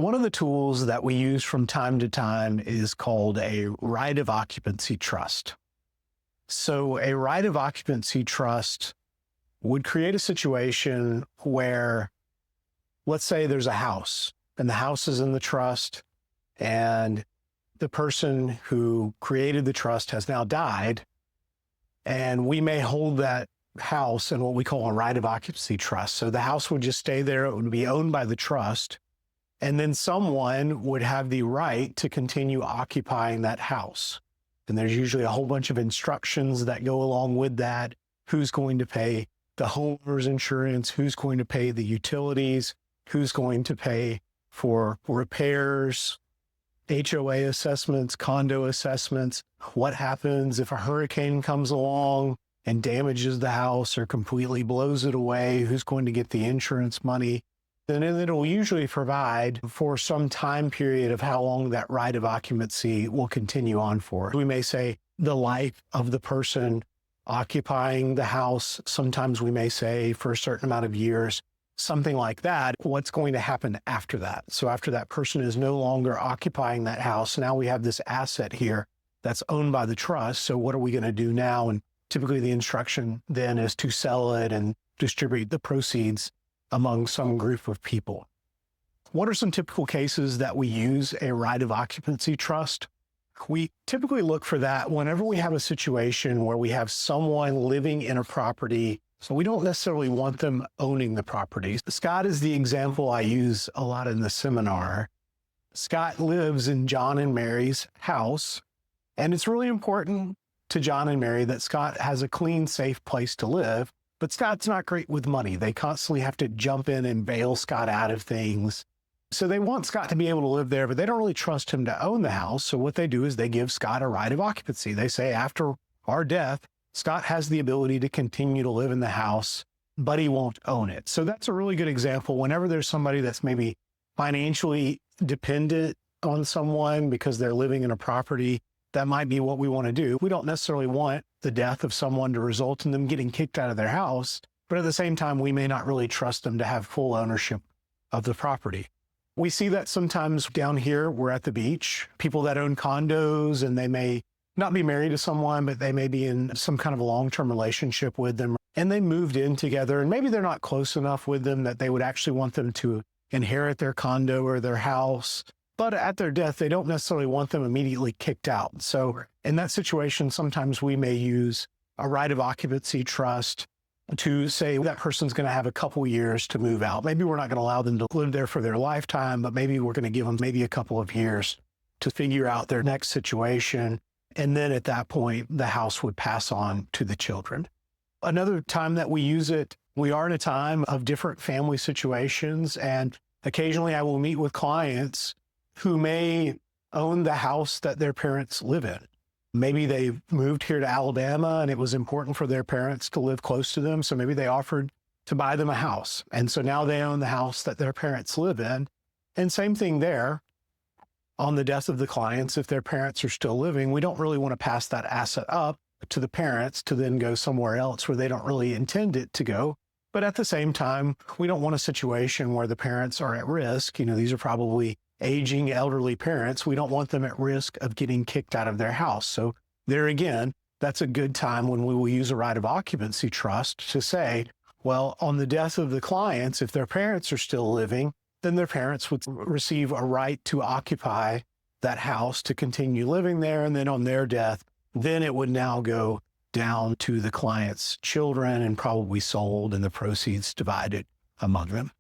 One of the tools that we use from time to time is called a right of occupancy trust. So a right of occupancy trust would create a situation where, let's say there's a house and the house is in the trust and the person who created the trust has now died, and we may hold that house in what we call a right of occupancy trust. So the house would just stay there. It would be owned by the trust. And then someone would have the right to continue occupying that house. And there's usually a whole bunch of instructions that go along with that. Who's going to pay the homeowner's insurance? Who's going to pay the utilities? Who's going to pay for repairs, HOA assessments, condo assessments? What happens if a hurricane comes along and damages the house or completely blows it away? Who's going to get the insurance money? And then it'll usually provide for some time period of how long that right of occupancy will continue on for. We may say the life of the person occupying the house. Sometimes we may say for a certain amount of years, something like that. What's going to happen after that? So after that person is no longer occupying that house, now we have this asset here that's owned by the trust. So what are we going to do now? And typically the instruction then is to sell it and distribute the proceeds among some group of people. What are some typical cases that we use a right of occupancy trust? We typically look for that whenever we have a situation where we have someone living in a property, so we don't necessarily want them owning the property. Scott is the example I use a lot in the seminar. Scott lives in John and Mary's house, and it's really important to John and Mary that Scott has a clean, safe place to live. But Scott's not great with money. They constantly have to jump in and bail Scott out of things. So they want Scott to be able to live there, but they don't really trust him to own the house. So what they do is they give Scott a right of occupancy. They say after our death, Scott has the ability to continue to live in the house, but he won't own it. So that's a really good example. Whenever there's somebody that's maybe financially dependent on someone because they're living in a property, that might be what we want to do. We don't necessarily want the death of someone to result in them getting kicked out of their house, but at the same time, we may not really trust them to have full ownership of the property. We see that sometimes down here, we're at the beach, people that own condos and they may not be married to someone, but they may be in some kind of a long-term relationship with them, and they moved in together, and maybe they're not close enough with them that they would actually want them to inherit their condo or their house. But at their death, they don't necessarily want them immediately kicked out. So in that situation, sometimes we may use a right of occupancy trust to say that person's going to have a couple years to move out. Maybe we're not going to allow them to live there for their lifetime, but maybe we're going to give them maybe a couple of years to figure out their next situation. And then at that point, the house would pass on to the children. Another time that we use it, we are in a time of different family situations. And occasionally I will meet with clients who may own the house that their parents live in. Maybe they moved here to Alabama and it was important for their parents to live close to them. So maybe they offered to buy them a house. And so now they own the house that their parents live in. And same thing there. On the death of the clients, if their parents are still living, we don't really want to pass that asset up to the parents to then go somewhere else where they don't really intend it to go. But at the same time, we don't want a situation where the parents are at risk. These are probably aging elderly parents. We don't want them at risk of getting kicked out of their house. So there again, that's a good time when we will use a right of occupancy trust to say, well, on the death of the clients, if their parents are still living, then their parents would receive a right to occupy that house to continue living there. And then on their death, then it would now go down to the client's children and probably sold and the proceeds divided among them.